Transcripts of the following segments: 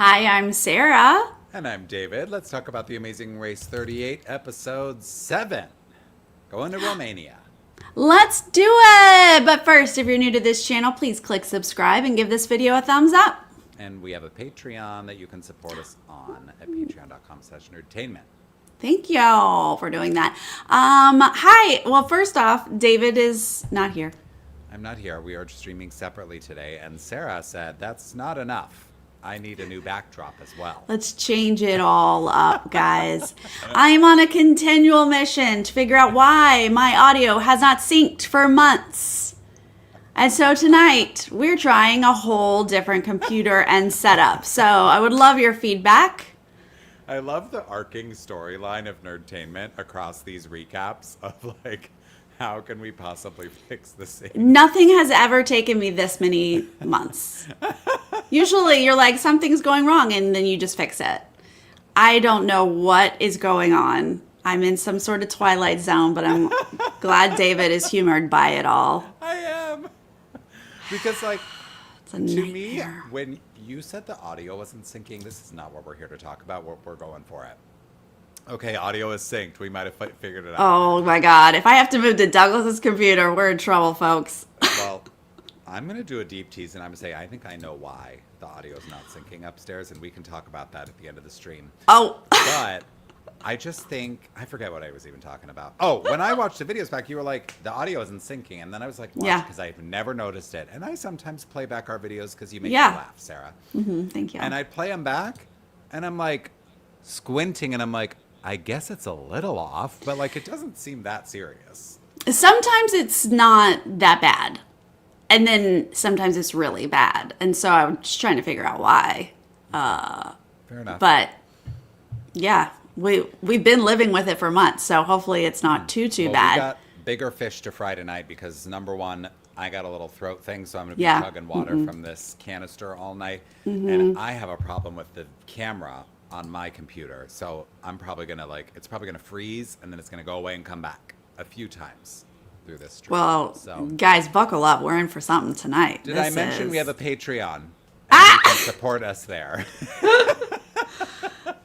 Hi, I'm Sarah. And I'm David. Let's talk about The Amazing Race 38, Episode 7. Going to Romania. Let's do it! But first, if you're new to this channel, please click subscribe and give this video a thumbs up. And we have a Patreon that you can support us on at patreon.com/nerdtainment. Thank you for doing that. Hi. Well, first off, David is not here. I'm not here. We are streaming separately today. And Sarah said, that's not enough. I need a new backdrop as well. Let's change it all up, guys. I am on a continual mission to figure out why my audio has not synced for months. And so tonight, we're trying a whole different computer and setup. So I would love your feedback. I love the arcing storyline of Nerdtainment across these recaps of like, how can we possibly fix this thing? Nothing has ever taken me this many months. Usually you're like, something's going wrong, and then you just fix it. I don't know what is going on. I'm in some sort of twilight zone, but I'm glad David is humored by it all. I am. Because like, It's a to nightmare. me, when you said the audio wasn't syncing, this is not what we're here to talk about. We're going for it. Okay, audio is synced. We might have figured it out. Oh my God. If I have to move to Douglas's computer, we're in trouble, folks. Well, I'm going to do a deep tease, and I'm going to say I think I know why the audio is not syncing upstairs, and we can talk about that at the end of the stream. Oh. But I just think, I forget what I was even talking about. Oh, when I watched the videos back, you were like, the audio isn't syncing. And then I was like, watch, Yeah. because I've never noticed it. And I sometimes play back our videos because you make Yeah. me laugh, Sarah. Thank you. And I'd play them back, and I'm like squinting, and I'm like, I guess it's a little off, but like it doesn't seem that serious. Sometimes it's not that bad. And then sometimes it's really bad. And so I'm just trying to figure out why. Fair enough. But yeah, we've been living with it for months, so hopefully it's not too Well, bad. We got bigger fish to fry tonight because number one, I got a little throat thing, so I'm going to be Yeah. chugging water from this canister all night. And I have a problem with the camera on my computer, so I'm probably going to it's probably going to freeze, and then it's going to go away and come back a few times through this stream. Well, So, guys, buckle up. We're in for something tonight. did I mention we have a Patreon? And Ah! you can support us there.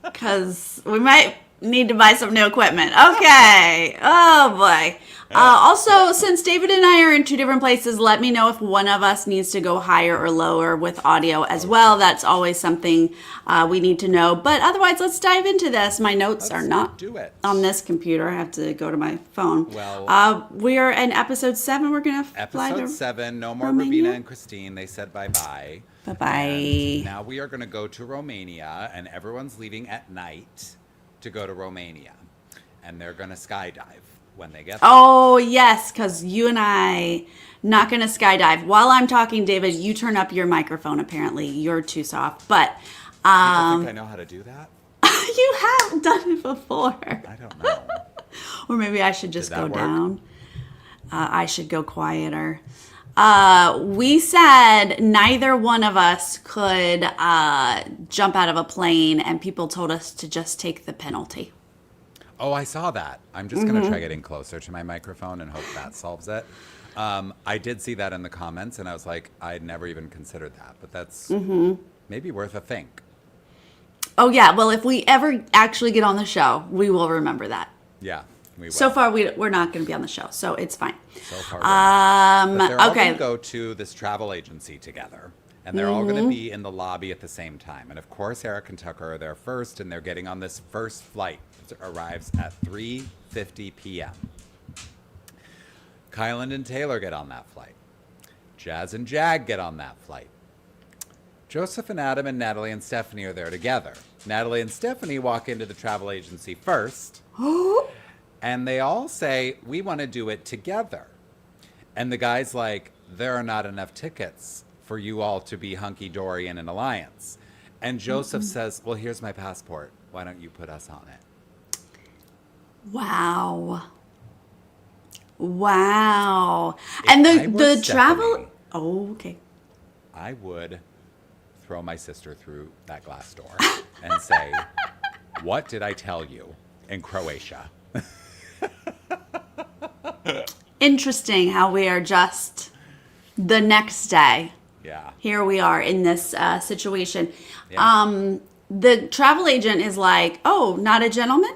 Because we might need to buy some new equipment. Okay. Oh, boy. Also, since David and I are in two different places, let me know if one of us needs to go higher or lower with audio as well. That's always something we need to know. But otherwise, let's dive into this. My notes are not do it. on this computer. I have to go to my phone. Well, we are in episode 7. We're going to fly Episode to 7, no more Romania? Ravina and Christine. They said bye-bye. Bye-bye. And now we are going to go to Romania, and everyone's leaving at night to go to Romania. And they're going to skydive when they get there. Oh, yes, because you and I not going to skydive. While I'm talking, David, you turn up your microphone, apparently. You're too soft. But People think I know how to do that? you have done it before. I don't know. Or maybe I should just Did go that work? down. I should go quieter. We said neither one of us could jump out of a plane, and people told us to just take the penalty. Oh, I saw that. I'm just going to try getting closer to my microphone and hope that solves it. I did see that in the comments, and I was like, I'd never even considered that. But that's maybe worth a think. Oh, yeah. Well, if we ever actually get on the show, we will remember that. Yeah, we will. So far, we're not going to be on the show, so it's fine. So far, but they're all okay. going to go to this travel agency together, and they're all going to be in the lobby at the same time. And of course, Eric and Tucker are there first, and they're getting on this first flight. It arrives at 3:50 p.m. Kylan and Taylor get on that flight. Jazz and Jag get on that flight. Joseph and Adam and Natalie and Stephanie are there together. Natalie and Stephanie walk into the travel agency first. And they all say, we want to do it together. And the guy's like, there are not enough tickets for you all to be hunky-dory in an alliance. And Joseph says, well, here's my passport. Why don't you put us on it? Wow. Wow. If And I the were travel. Stephanie, Oh, okay. I would throw my sister through that glass door and say, what did I tell you in Croatia? Interesting how we are just the next day Yeah. Here we are in this situation. Yeah. The travel agent is like, oh, not a gentleman?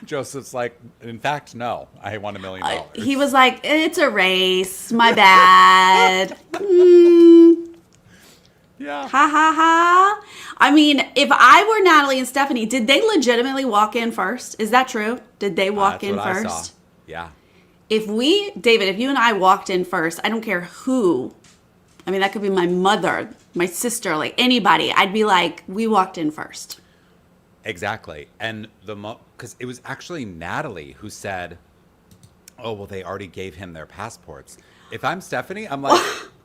Joseph's like, in fact, no. I want $1 million. He was like, it's a race. My bad. Yeah. Ha ha ha. I mean, if I were Natalie and Stephanie, did they legitimately walk in first? Is that true? Did they walk That's in what I first? saw. Yeah. David, if you and I walked in first, I don't care who. I mean, that could be my mother, my sister, like anybody. I'd be like, we walked in first. Exactly. And because it was actually Natalie who said, oh, well, they already gave him their passports. If I'm Stephanie, I'm like,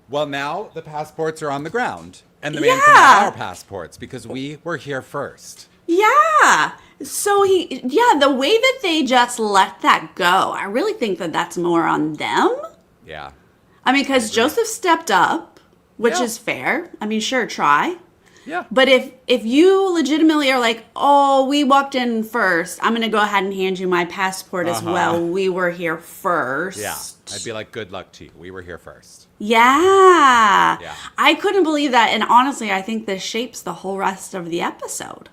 well, now the passports are on the ground. And the man can have our passports because we were here first. Yeah. So the way that they just let that go, I really think that that's more on them. Yeah. I mean, because Joseph stepped up, which Yeah. is fair. I mean, sure, try. Yeah. But if you legitimately are like, oh, we walked in first, I'm going to go ahead and hand you my passport as well. We were here first. Yeah. I'd be like, good luck to you. We were here first. Yeah. Yeah. I couldn't believe that. And honestly, I think this shapes the whole rest of the episode.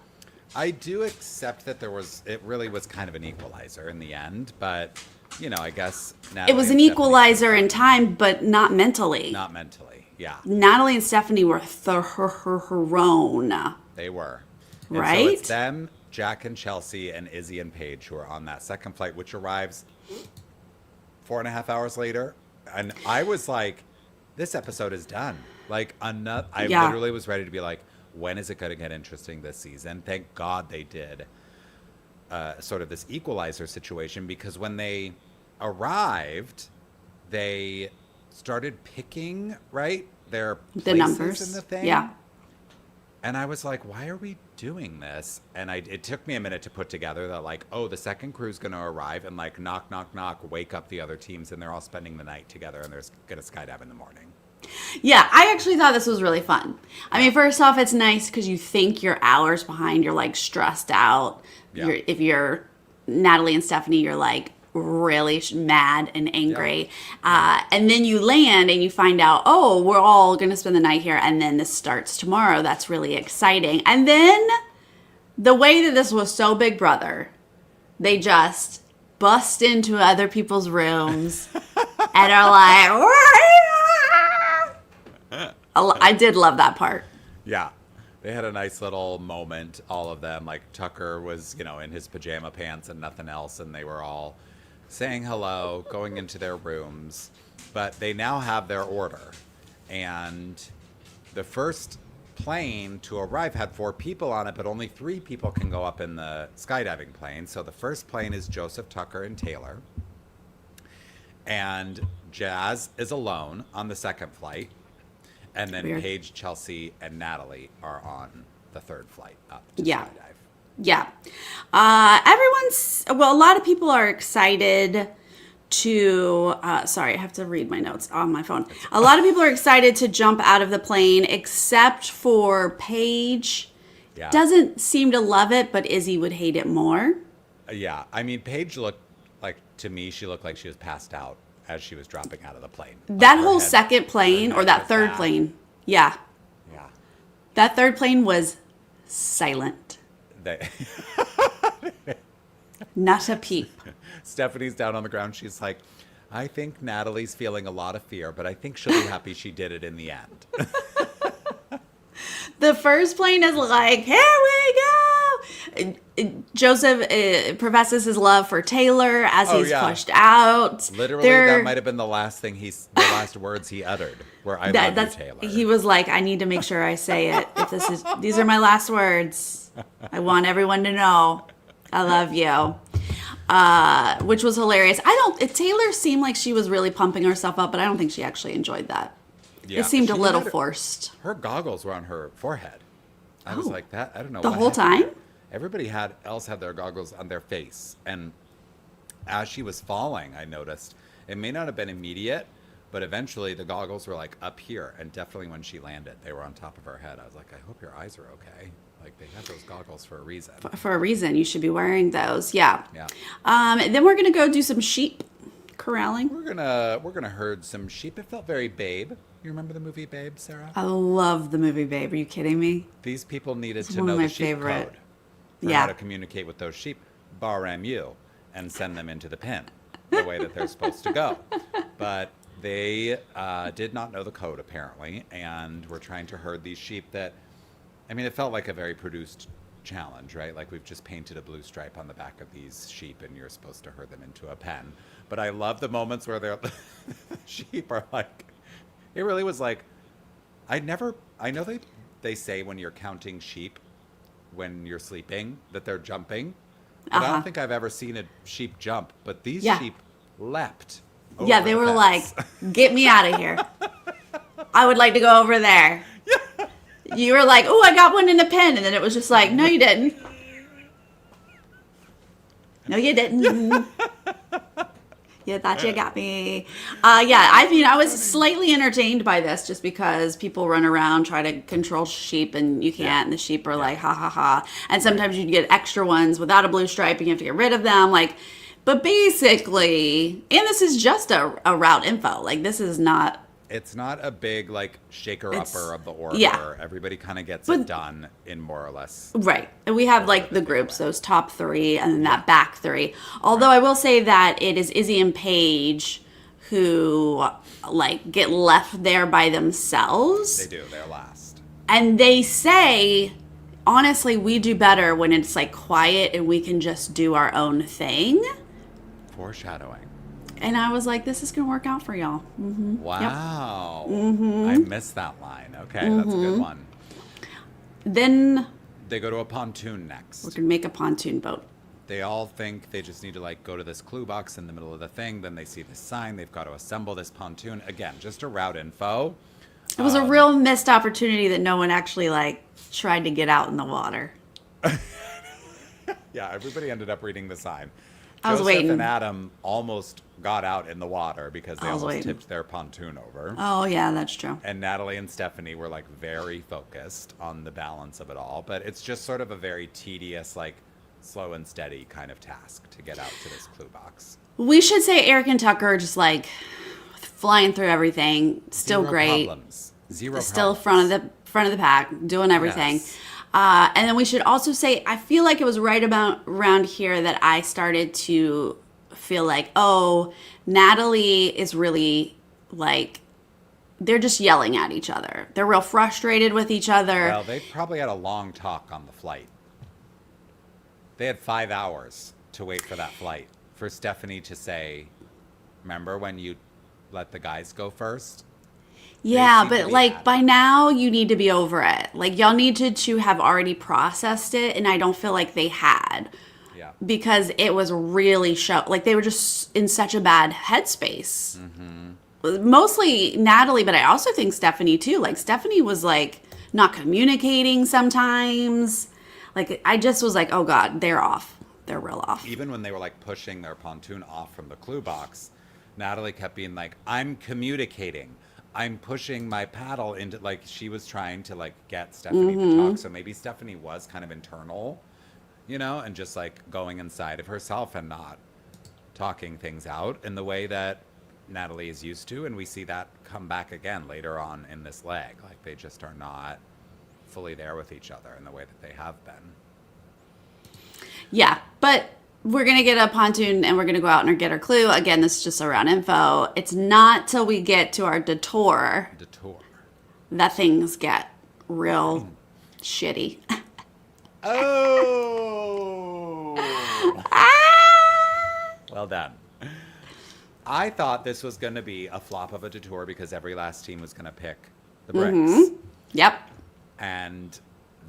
I do accept that it really was kind of an equalizer in the end, but, I guess Natalie It was and an Stephanie- equalizer in time, but not mentally. Not mentally, yeah. Natalie and Stephanie were her own. They were. And Right? so it's them, Jack and Chelsea, and Izzy and Paige who are on that second flight, which arrives 4.5 hours later. And I was like, this episode is done. Like, I literally was ready to be like, when is it going to get interesting this season? Thank God they did sort of this equalizer situation, because when they arrived, they started picking, right, their places The numbers. in the thing. Yeah. And I was like, why are we doing this? And it took me a minute to put together that, like, oh, the second crew's going to arrive and, like, knock, knock, knock, wake up the other teams, and they're all spending the night together, and they're going to skydive in the morning. Yeah, I actually thought this was really fun. I mean, first off, it's nice because you think you're hours behind. You're, like, stressed out. Yeah. If you're Natalie and Stephanie, you're, like, really mad and angry. Yeah. And then you land and you find out, oh, we're all going to spend the night here, and then this starts tomorrow. That's really exciting. And then the way that this was so Big Brother, they just bust into other people's rooms and are like, I did love that part. Yeah. They had a nice little moment, all of them. Like, Tucker was, in his pajama pants and nothing else, and they were all saying hello, going into their rooms. But they now have their order. And the first plane to arrive had 4 people on it, but only 3 people can go up in the skydiving plane. So the first plane is Joseph, Tucker, and Taylor. And Jazz is alone on the second flight. And then Weird. Paige, Chelsea, and Natalie are on the third flight up to Yeah. skydive. Yeah. A lot of people are excited to, sorry, I have to read my notes on my phone. A lot of people are excited to jump out of the plane, except for Paige. Yeah. Doesn't seem to love it, but Izzy would hate it more. Yeah. I mean, Paige looked like, to me, she looked like she was passed out as she was dropping out of the plane. That Like, whole her head- second plane, her or head that was third bad. plane. Yeah. Yeah. That third plane was silent. They, Not a peep. Stephanie's down on the ground. She's like, I think Natalie's feeling a lot of fear, but I think she'll be happy she did it in the end. The first plane is like, here we go. Joseph professes his love for Taylor as Oh, he's yeah. pushed out. Literally, that might have been the last words he uttered, were I love you, Taylor. He was like, I need to make sure I say it. These are my last words. I want everyone to know I love you. Which was hilarious. Taylor seemed like she was really pumping herself up, but I don't think she actually enjoyed that. Yeah, It seemed a she little had forced. Her goggles were on her forehead. I was like, that. I don't know. The what whole happened. time? Everybody else had their goggles on their face. And as she was falling, I noticed, it may not have been immediate, but eventually the goggles were like up here. And definitely when she landed, they were on top of her head. I was like, I hope your eyes are okay. Like, they have those goggles for a reason. For a reason, you should be wearing those. Yeah. Yeah. Then we're gonna go do some sheep corralling. We're gonna herd some sheep. It felt very Babe. You remember the movie Babe, Sarah? I love the movie Babe. Are you kidding me? These people needed to one of know my the sheep favorite. code for Yeah. how to communicate with those sheep, bar you, and send them into the pen the way that they're supposed to go. But they did not know the code, apparently, and were trying to herd these sheep that, I mean, it felt like a very produced challenge, right? Like we've just painted a blue stripe on the back of these sheep and you're supposed to herd them into a pen. But I love the moments where they're, the sheep are like, it really was like, I know they say when you're counting sheep, when you're sleeping, that they're jumping. But I don't think I've ever seen a sheep jump. But these sheep leapt. Yeah, they were like, get me out of here. I would like to go over there. You were like, oh, I got one in the pen. And then it was just like, no, you didn't. No, you didn't. You thought you got me. I mean, I was slightly entertained by this just because people run around, try to control sheep, and you can't. And the sheep are like, ha, ha, ha. And sometimes you get extra ones without a blue stripe, and you have to get rid of them. But basically, and this is just a route info. Like, this is not. It's not a big, like, shaker-upper of the order. Yeah. Everybody kind of gets it done in more or less. Right. And we have, like, the groups, those top three, and then that back three. Although I will say that it is Izzy and Paige who, like, get left there by themselves. They do. They're last. And they say, honestly, we do better when it's, like, quiet and we can just do our own thing. Foreshadowing. And I was like, this is going to work out for y'all. Mm-hmm. Wow. Yep. Mm-hmm. I missed that line. Okay, that's a good one. Then they go to a pontoon next. We're going to make a pontoon boat. They all think they just need to, like, go to this clue box in the middle of the thing. Then they see the sign. They've got to assemble this pontoon. Again, just a route info. It was a real missed opportunity that no one actually, like, tried to get out in the water. Yeah, everybody ended up reading the sign. I was Joseph waiting. and Adam almost got out in the water because they almost waiting. tipped their pontoon over. Oh, yeah, that's true. And Natalie and Stephanie were, like, very focused on the balance of it all. But it's just sort of a very tedious, like, slow and steady kind of task to get out to this clue box. We should say Eric and Tucker are just, like, flying through everything. Still Zero great. Problems. Zero Still problems. front of the pack, doing everything. Yes. And then we should also say, I feel like it was right about around here that I started to feel like, oh, Natalie is really, like, they're just yelling at each other. They're real frustrated with each other. Well, they probably had a long talk on the flight. They had 5 hours to wait for that flight. For Stephanie to say, remember when you let the guys go first? Yeah, seem to but, be like, at it. by now, you need to be over it. Like, y'all needed to have already processed it, and I don't feel like they had. Yeah. Because it was really like, they were just in such a bad headspace. Mm-hmm. Mostly Natalie, but I also think Stephanie, too. Like, Stephanie was, like, not communicating sometimes. Like, I just was like, oh, God, they're off. They're real off. Even when they were, like, pushing their pontoon off from the clue box, Natalie kept being like, I'm communicating. I'm pushing my paddle into, like, she was trying to, like, get Stephanie to talk. So maybe Stephanie was kind of internal, you know, and just, like, going inside of herself and not talking things out in the way that Natalie is used to. And we see that come back again later on in this leg. Like, they just are not fully there with each other in the way that they have been. Yeah, but we're going to get a pontoon and we're going to go out and get our clue. Again, this is just around info. It's not till we get to our detour Detour. that things get real shitty. Oh! Well done. I thought this was going to be a flop of a detour because every last team was going to pick the bricks. Yep. And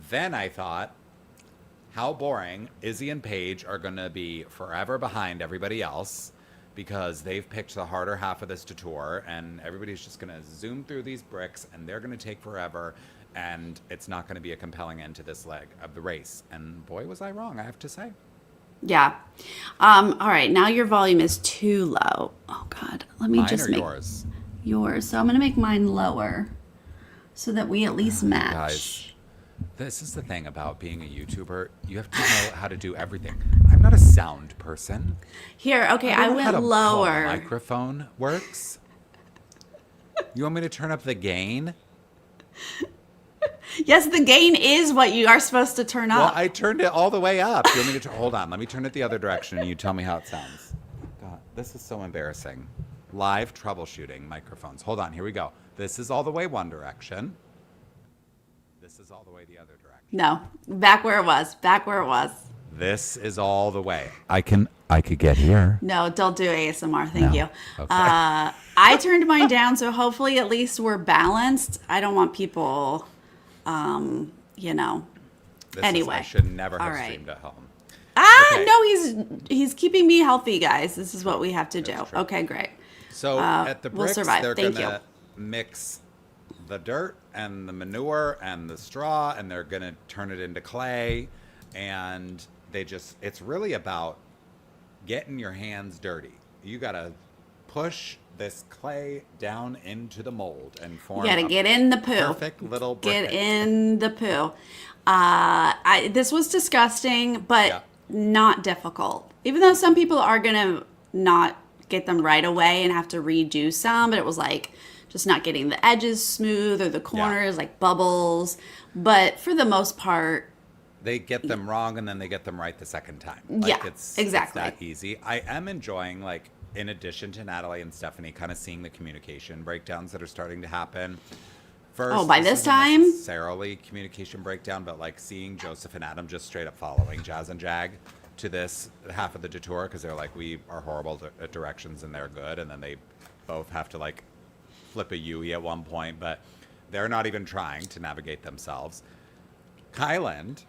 then I thought, how boring. Izzy and Paige are going to be forever behind everybody else because they've picked the harder half of this detour and everybody's just going to zoom through these bricks and they're going to take forever and it's not going to be a compelling end to this leg of the race. And boy, was I wrong, I have to say. Yeah. All right. Now your volume is too low. Oh, God. Let me Mine just or make yours? yours. So I'm going to make mine lower so that we at least match. Guys, this is the thing about being a YouTuber. You have to know how to do everything. I'm not a sound person. Here. Okay. I don't know how went to- how a lower. microphone works. You want me to turn up the gain? Yes, the gain is what you are supposed to turn Well, up. I turned it all the way up. You want me to hold on? Let me turn it the other direction, and you tell me how it sounds. God, this is so embarrassing. Live troubleshooting microphones. Hold on. Here we go. This is all the way one direction. This is all the way the other direction. No, back where it was. Back where it was. This is all the way. I could get here. No, don't do ASMR. Thank No. you. Okay. I turned mine down, so hopefully at least we're balanced. I don't want people, This anyway. I should never have All right. streamed at home. Okay. No, he's keeping me healthy, guys. This is what we have to do. That's true. Okay, great. So at the we'll bricks, survive. they're Thank gonna mix the dirt and the manure and the straw, and they're gonna turn it into clay, and it's really about getting your hands dirty. You gotta push this clay down into the mold and form. You gotta get in the poo. Perfect little brick. Get in the poo. This was disgusting, but Yeah. not difficult. Even though some people are gonna not get them right away and have to redo some, but it was like just not getting the edges smooth or the corners like bubbles. But for the most part, They get them wrong and then they get them right the second time. Yeah, It's exactly. that easy. I am enjoying, like, in addition to Natalie and Stephanie, kind of seeing the communication breakdowns that are starting to happen. First, by this isn't time? necessarily communication breakdown, but like seeing Joseph and Adam just straight up following Jazz and Jag to this half of the Detour, because they're like, we are horrible at directions and they're good, and then they both have to like flip a Yui at one point, but they're not even trying to navigate themselves. Kyland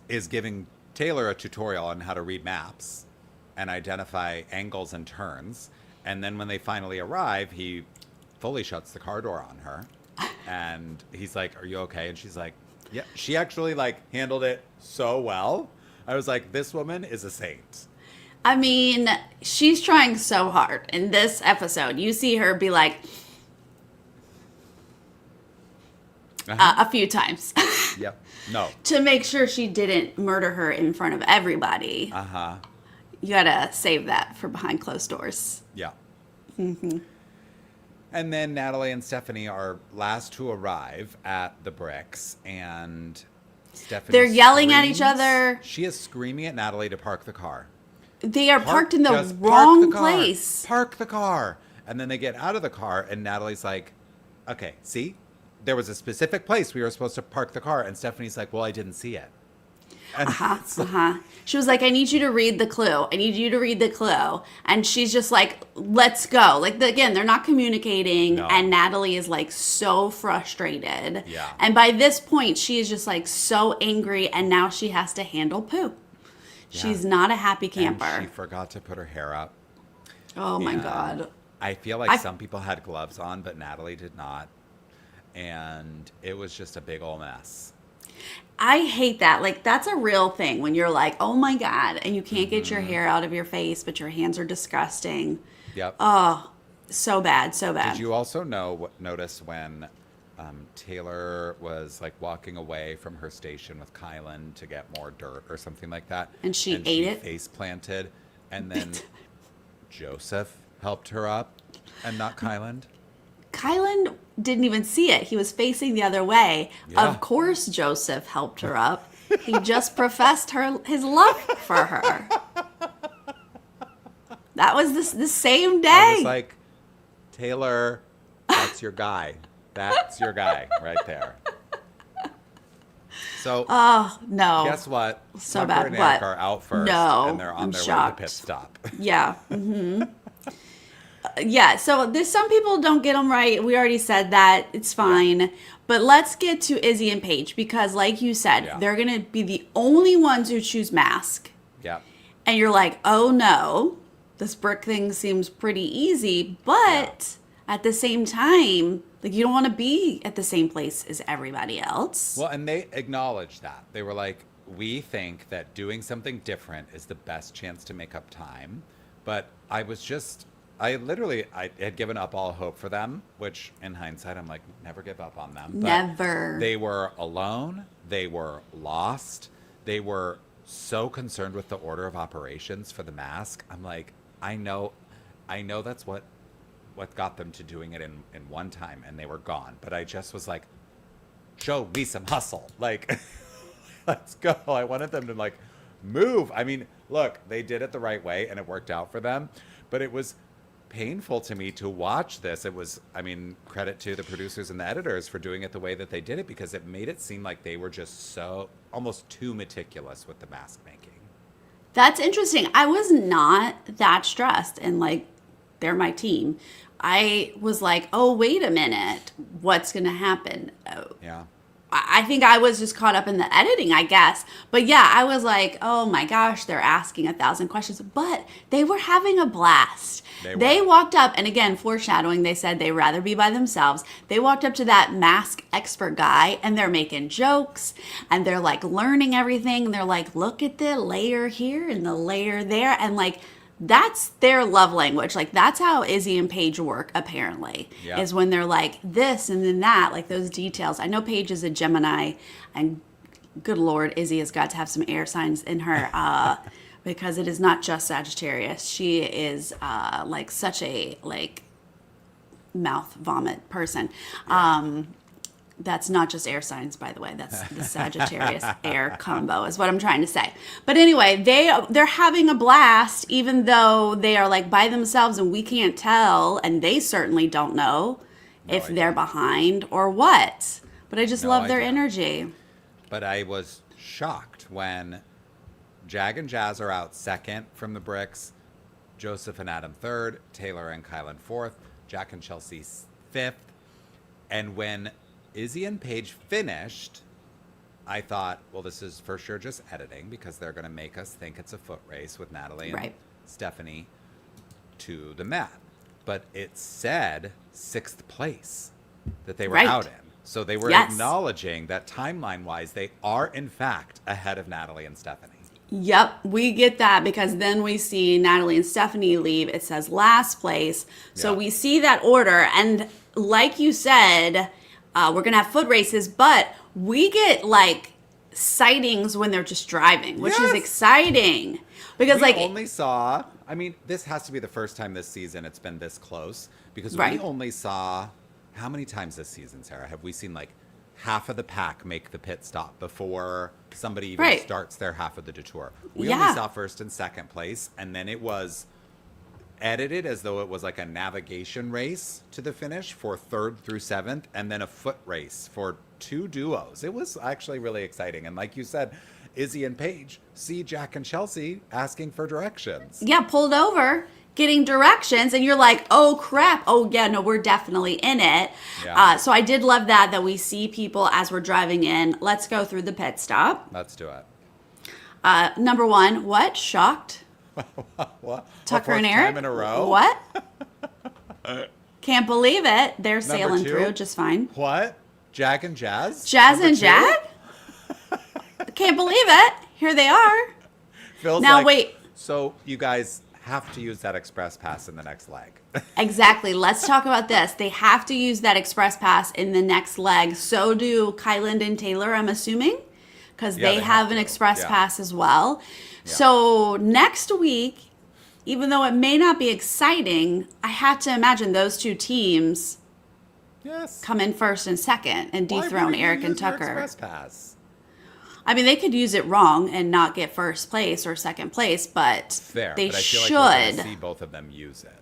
is giving Taylor a tutorial on how to read maps and identify angles and turns. And then when they finally arrive, he fully shuts the car door on her. And he's like, "Are you okay?" And she's like, "Yeah." She actually like handled it so well. I was like, this woman is a saint. I mean, she's trying so hard in this episode. You see her be like a few times Yep. No. to make sure she didn't murder her in front of everybody. Uh-huh. You gotta save that for behind closed doors. Yeah. And then Natalie and Stephanie are last to arrive at the bricks, and Stephanie They're yelling at each screams. other. She is screaming at Natalie to park the car. They are parked in the Just wrong park the car. place. Park the car. And then they get out of the car, and Natalie's like, "Okay, see? There was a specific place we were supposed to park the car." And Stephanie's like, "Well, I didn't see it." And it's like, She was like, I need you to read the clue. I need you to read the clue. And she's just like, let's go. Like, again, they're not communicating. No. And Natalie is like so frustrated. Yeah. And by this point, she is just like so angry. And now she has to handle poo. She's not a happy camper. And she forgot to put her hair up. Oh my And God. I feel like some people had gloves on, but Natalie did not. And it was just a big old mess. I hate that. Like, that's a real thing when you're like, oh my God. And you can't get your hair out of your face, but your hands are disgusting. Yep. Oh, so bad. So bad. Did you also notice when Taylor was like walking away from her station with Kylan to get more dirt or something like that? And she ate it? Face planted, and then Joseph helped her up, and not Kylan. Kylan didn't even see it. He was facing the other way. Yeah. Of course, Joseph helped her up. He just professed his love for her. That was the same day. I was like, Taylor, that's your guy. That's your guy right there. So, oh no! guess what? So Tucker bad. and What? Eric are out first, No, and they're on I'm their way shocked. to the pit stop. Yeah. Yeah. So some people don't get them right. We already said that. It's fine. But let's get to Izzy and Paige because, like you said, Yeah. they're gonna be the only ones who choose mask. Yeah. And you're like, oh no, this brick thing seems pretty easy, but at the same time, like you don't want to be at the same place as everybody else. Well, and they acknowledged that. They were like, we think that doing something different is the best chance to make up time. But I had given up all hope for them, which in hindsight, I'm like, never give up on them. But Never. They were alone. They were lost. They were so concerned with the order of operations for the mask. I'm like, I know that's what what got them to doing it in one time, and they were gone. But I just was like, show me some hustle. Like, let's go. I wanted them to like move. I mean, look, they did it the right way and it worked out for them. But it was painful to me to watch this. It was, I mean, credit to the producers and the editors for doing it the way that they did it, because it made it seem like they were just so almost too meticulous with the mask making. That's interesting. I was not that stressed, and like, they're my team. I was like, oh, wait a minute. What's going to happen? Yeah. I think I was just caught up in the editing, I guess. But yeah, I was like, oh my gosh, they're asking 1,000 questions. But they were having a blast. They walked up, and again, foreshadowing, they said they'd rather be by themselves. They walked up to that mask expert guy, and they're making jokes, and they're like learning everything. And they're like, look at the layer here and the layer there. And like, that's their love language. Like, that's how Izzy and Paige work, apparently, is when they're like this and then that, like those details. I know Paige is a Gemini, and good Lord, Izzy has got to have some air signs in her because it is not just Sagittarius. She is like such a like mouth vomit person. That's not just air signs, by the way. That's the Sagittarius air combo is what I'm trying to say. But anyway, they're having a blast, even though they are like by themselves and we can't tell, and they certainly don't know if they're behind or what. But I just love their energy. But I was shocked when Jag and Jazz are out second from the bricks, Joseph and Adam third, Taylor and Kylan fourth, Jack and Chelsea fifth, and when Izzy and Paige finished, I thought, well, this is for sure just editing, because they're going to make us think it's a foot race with Natalie and Stephanie to the mat. But it said 6th place that they were out in. So they were acknowledging that timeline-wise, they are, in fact, ahead of Natalie and Stephanie. Yep, we get that, because then we see Natalie and Stephanie leave. It says last place. So we see that order. And like you said, we're going to have foot races, but we get like sightings when they're just driving, which is exciting. Because we only saw, I mean, this has to be the first time this season it's been this close, because we only saw, how many times this season, Sarah, have we seen like half of the pack make the pit stop before somebody even starts their half of the detour? We only saw first and second place, and then it was edited as though it was like a navigation race to the finish for 3rd through 7th, and then a foot race for 2 duos. It was actually really exciting. And like you said, Izzy and Paige see Jack and Chelsea asking for directions. Yeah, pulled over, getting directions, and you're like, oh crap, oh yeah, no, we're definitely in it. So I did love that we see people as we're driving in. Let's go through the pit stop. Let's do it. Number 1, what? Shocked? What? Tucker and Eric? Time in a row? What? Can't believe it. They're sailing through just fine. What? Jag and Jazz? Jazz and Jag? Can't believe it. Here they are. Feels now like, wait. So you guys have to use that express pass in the next leg. Exactly. Let's talk about this. They have to use that express pass in the next leg. So do Kylan and Taylor, I'm assuming, because they have an express pass as well. So next week, even though it may not be exciting, I have to imagine those two teams come in first and second and dethrone Eric and Tucker. Express pass? I mean, they could use it wrong and not get first place or second place, but fair, they but I feel should. Like we're gonna see both of them use it.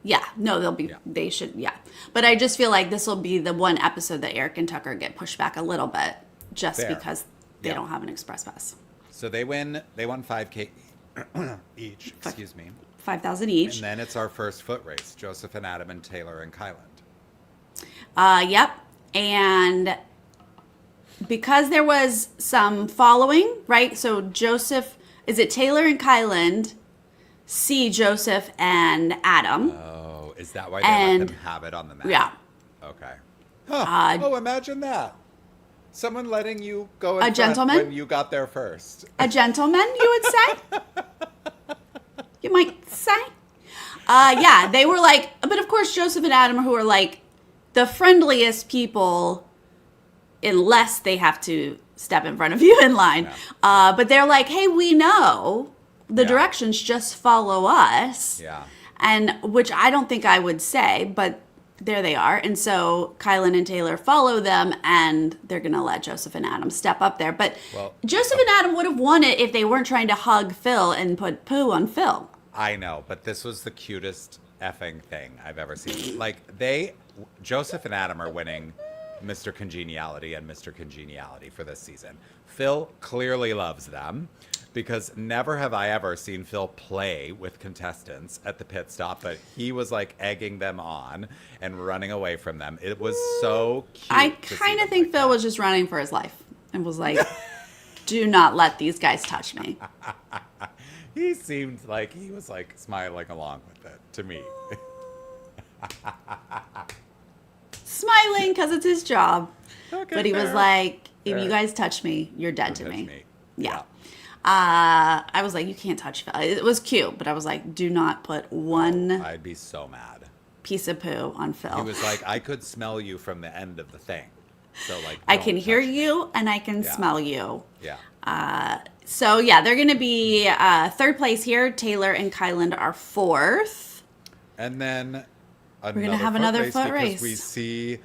Yeah, no, they'll be. They should. Yeah, but I just feel like this will be the one episode that Eric and Tucker get pushed back a little bit, just because they don't have an express pass. So they win. They won 5K each. Excuse me. 5,000 each. And then it's our first foot race: Joseph and Adam and Taylor and Kylan. Yep, and because there was some following, right? So Joseph, is it Taylor and Kylan see Joseph and Adam? Oh, is that why they let them have it on the map? Yeah. Okay. Huh. Oh, imagine that. Someone letting you go in a gentleman when you got there first. A gentleman, you would say? You might say? Yeah, they were like, but of course Joseph and Adam, who are like the friendliest people, unless they have to step in front of you in line. Yeah. But they're like, hey, we know the directions, just follow us. Yeah. and which I don't think I would say, but there they are. And so Kylan and Taylor follow them, and they're going to let Joseph and Adam step up there. But Joseph and Adam would have won it if they weren't trying to hug Phil and put poo on Phil. I know, but this was the cutest effing thing I've ever seen. Like, Joseph and Adam are winning Mr. Congeniality and Mr. Congeniality for this season. Phil clearly loves them, because never have I ever seen Phil play with contestants at the pit stop, but he was like egging them on and running away from them. It was so cute. I kind of think Phil was just running for his life and was like, do not let these guys touch me. He seemed like he was like smiling along with it to me. Smiling because it's his job. Okay, but he was fair. like, if Fair. you guys touch me, you're dead to Touch me. Yeah. I was like, you can't touch Phil. It was cute, but I was like, do not put one I'd be so mad. piece of poo on Phil. He was like, I could smell you from the end of the thing. So like, I don't can hear touch me. you and I can smell you. Yeah. So yeah, they're going to be third place here. Taylor and Kylan are fourth. And then We're going to have another foot race. Because we see,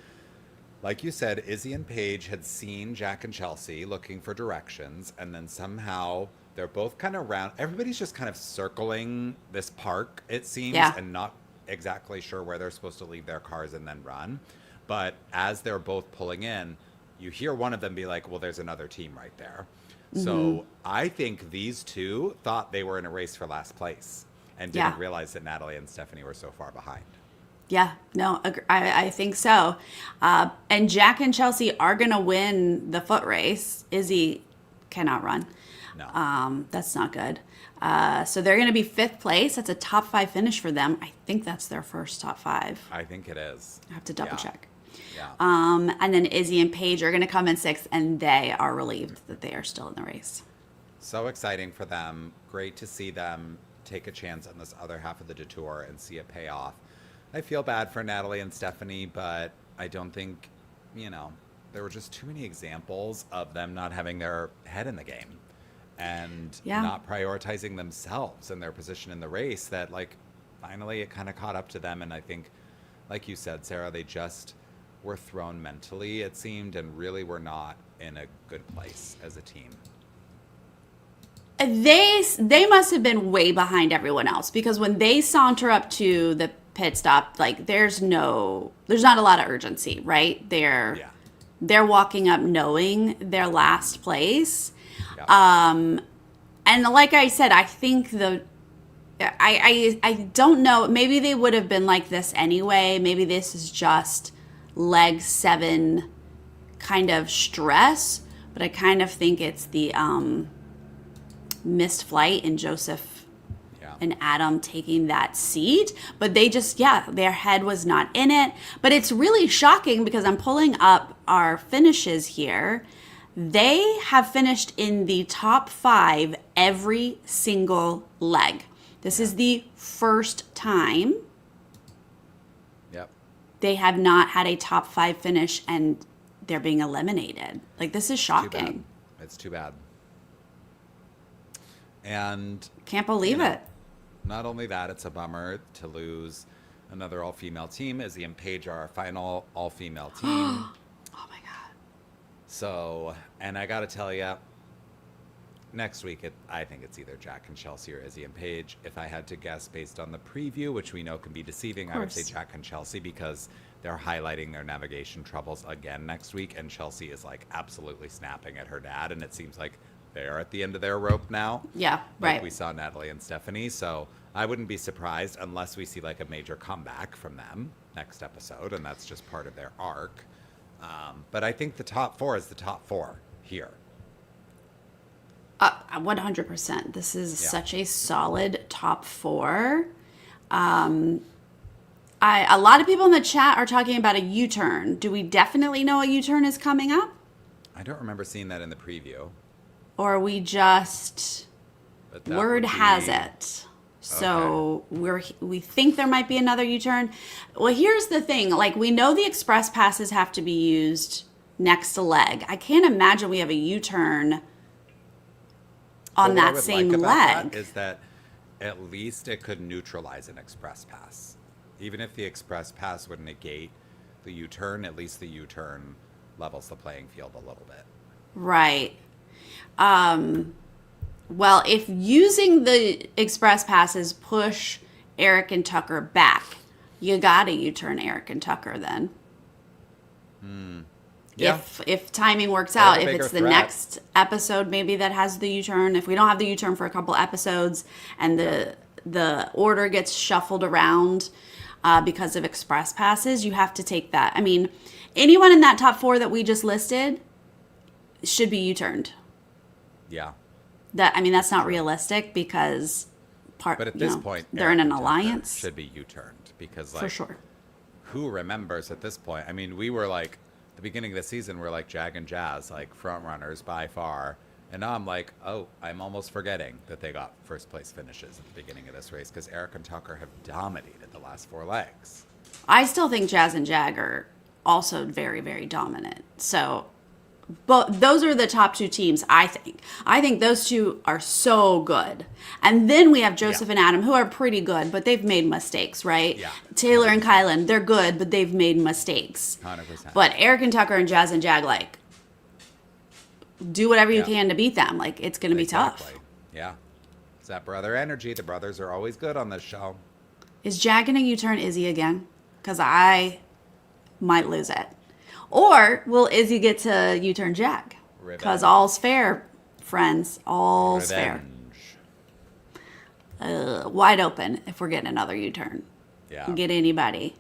like you said, Izzy and Paige had seen Jack and Chelsea looking for directions, and then somehow they're both kind of around. Everybody's just kind of circling this park, it seems, and not exactly sure where they're supposed to leave their cars and then run. But as they're both pulling in, you hear one of them be like, well, there's another team right there. Mm-hmm. So I think these two thought they were in a race for last place and didn't realize that Natalie and Stephanie were so far behind. Yeah, no, I think so. And Jack and Chelsea are going to win the foot race. Izzy cannot run. No. That's not good. So they're going to be fifth place. That's a top 5 finish for them. I think that's their first top 5. I think it is. I have to double check. Yeah. And then Izzy and Paige are going to come in 6th, and they are relieved that they are still in the race. So exciting for them. Great to see them take a chance on this other half of the Detour and see it pay off. I feel bad for Natalie and Stephanie, but I don't think, there were just too many examples of them not having their head in the game and not prioritizing themselves and their position in the race, that finally it kind of caught up to them. And I think, like you said, Sarah, they just were thrown mentally, it seemed, and really were not in a good place as a team. They must have been way behind everyone else, because when they saunter up to the pit stop, there's not a lot of urgency, right? They're walking up knowing their last place. And like I said, I think I don't know, maybe they would have been like this anyway. Maybe this is just leg 7 kind of stress, but I kind of think it's the missed flight and Joseph and Adam taking that seat. But they just, their head was not in it. But it's really shocking, because I'm pulling up our finishes here. They have finished in the top 5 every single leg. This is the first time they have not had a top 5 finish and they're being eliminated. This is shocking. It's too bad. And can't believe it. Not only that, it's a bummer to lose another all-female team. Izzy and Paige are our final all-female team. Oh my God. So, and I got to tell you, next week, I think it's either Jack and Chelsea or Izzy and Paige. If I had to guess based on the preview, which we know can be deceiving, I would say Jack and Chelsea, because they're highlighting their navigation troubles again next week. And Chelsea is absolutely snapping at her dad. And it seems like they're at the end of their rope now. Yeah, right. We saw Natalie and Stephanie. So I wouldn't be surprised unless we see a major comeback from them next episode. And that's just part of their arc. But I think the top 4 is the top 4 here. 100%. This is such a solid top 4. A lot of people in the chat are talking about a U-turn. Do we definitely know a U-turn is coming up? I don't remember seeing that in the preview. Or are we just word has it? So we think there might be another U-turn. Well, here's the thing. We know the express passes have to be used next to leg. I can't imagine we have a U-turn on that same leg. Is that at least it could neutralize an express pass. Even if the express pass would negate the U-turn, at least the U-turn levels the playing field a little bit. Right. Well, if using the express passes push Eric and Tucker back, you gotta U-turn Eric and Tucker then. Yeah. If timing works They have out, a if bigger it's the threat. next episode maybe that has the U-turn, if we don't have the U-turn for a couple episodes and the order gets shuffled around because of express passes, you have to take that. I mean, anyone in that top 4 that we just listed should be U-turned. Yeah. That's not realistic because But at this point, they're Eric in an and Tucker alliance. should be U-turned because, For sure. who remembers at this point? I mean, we were like, the beginning of the season, we're like Jag and Jazz, like front runners by far. And now I'm like, oh, I'm almost forgetting that they got first place finishes at the beginning of this race because Eric and Tucker have dominated the last 4 legs. I still think Jazz and Jag are also very, very dominant. So, but those are the top 2 teams, I think. I think those 2 are so good. And then we have Joseph and Adam, who are pretty good, but they've made mistakes, right? Yeah. Taylor and Kylan, they're good, but they've made mistakes. 100%. But Eric and Tucker and Jazz and Jag, like, do whatever you can to beat them. Like, it's going to be tough. Yeah. It's that brother energy. The brothers are always good on this show. Is Jag going to U-turn Izzy again? Because I might lose it. Or will Izzy get to U-turn Jag? Because all's fair, friends. All's fair. Wide open if we're getting another U-turn. Yeah. Get anybody.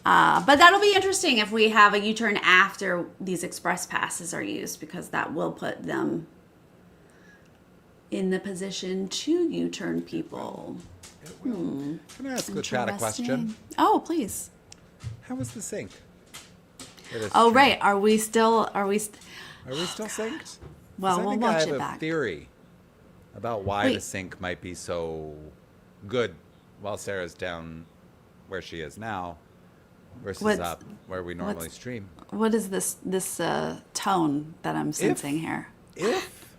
But that'll be interesting if we have a U-turn after these express passes are used, because that will put them in the position to U-turn people. It will. Can I ask the chat a question? Interesting. Oh, please. How was the sync? Oh, right. Are we still synced? Well, 'Cause we'll I think watch I have it a back. theory about why Wait. the sync might be so good while Sarah's down where she is now versus up where we normally stream. What is this tone that I'm sensing here? If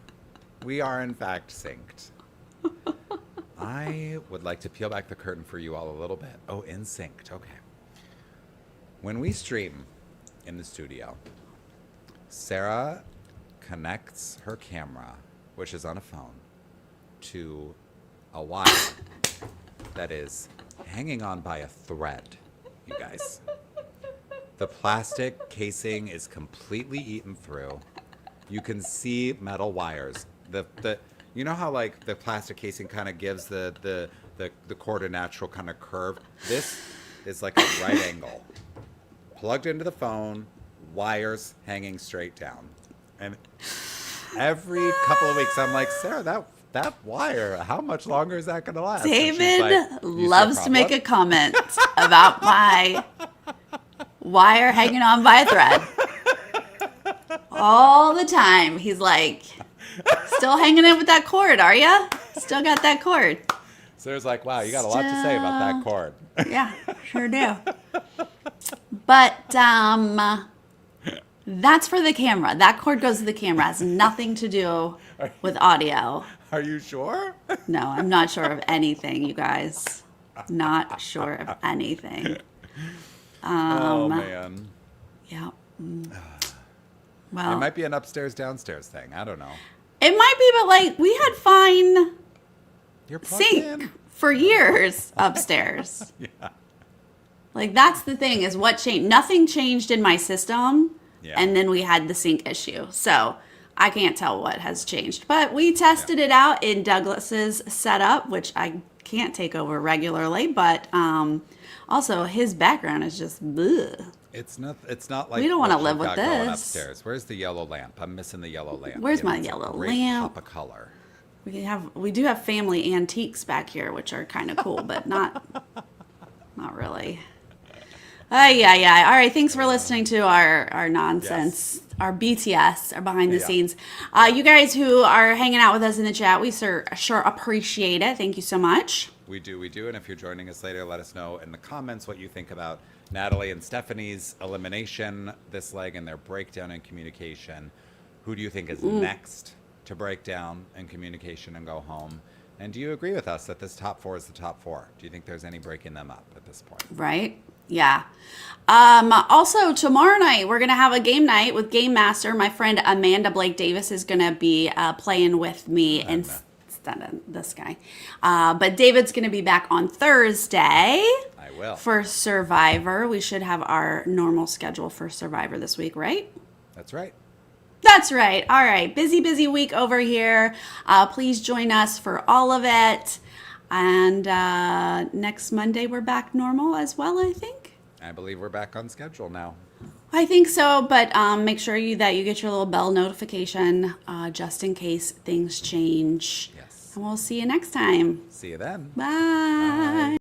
we are in fact synced, I would like to peel back the curtain for you all a little bit. Oh, in synced. Okay. When we stream in the studio, Sarah connects her camera, which is on a phone, to a wire that is hanging on by a thread, you guys. The plastic casing is completely eaten through. You can see metal wires. You know how like the plastic casing kind of gives the cord a natural kind of curve? This is like a right angle. Plugged into the phone, wires hanging straight down. And every couple of weeks I'm like, Sarah, that wire, how much longer is that going to last? David like, loves to make a comment about my wire hanging on by a thread. All the time. He's like, still hanging in with that cord, are ya? Still got that cord. Sarah's like, wow, you got a lot to say about that cord. Yeah, sure do. But that's for the camera. That cord goes to the camera. It has nothing to do with audio. Are you sure? No, I'm not sure of anything, you guys. Not sure of anything. Oh, man. Yeah. It Well, might be an upstairs, downstairs thing. I don't know. it might be, but like we had fine You're plugged sync in. for years upstairs. Yeah. Like that's the thing is what changed. Nothing changed in my system. Yeah. And then we had the sync issue. So I can't tell what has changed. But we tested it out in Douglas's setup, which I can't take over regularly. But also his background is just bleh. It's not like We don't wanna what live you've with got going this. Upstairs. Where's the yellow lamp? I'm missing the yellow lamp. Where's You know, my it's a yellow great lamp? Pop of color. We do have family antiques back here, which are kind of cool, but not really. Yeah. All right. Thanks for listening to our nonsense, our BTS, our behind the scenes. You guys who are hanging out with us in the chat, we sure appreciate it. Thank you so much. We do. And if you're joining us later, let us know in the comments what you think about Natalie and Stephanie's elimination this leg and their breakdown in communication. Who do you think is next to break down in communication and go home? And do you agree with us that this top 4 is the top 4? Do you think there's any breaking them up at this point? Right? Yeah. Also, tomorrow night, we're going to have a game night with Game Master. My friend Amanda Blake Davis is going to be playing with me instead of this guy. But David's going to be back on Thursday. I will. For Survivor. We should have our normal schedule for Survivor this week, right? That's right. That's right. All right. Busy week over here. Please join us for all of it. And next Monday, we're back normal as well, I think. I believe we're back on schedule now. I think so, but make sure that you get your little bell notification just in case things change. Yes. And we'll see you next time. See you then. Bye.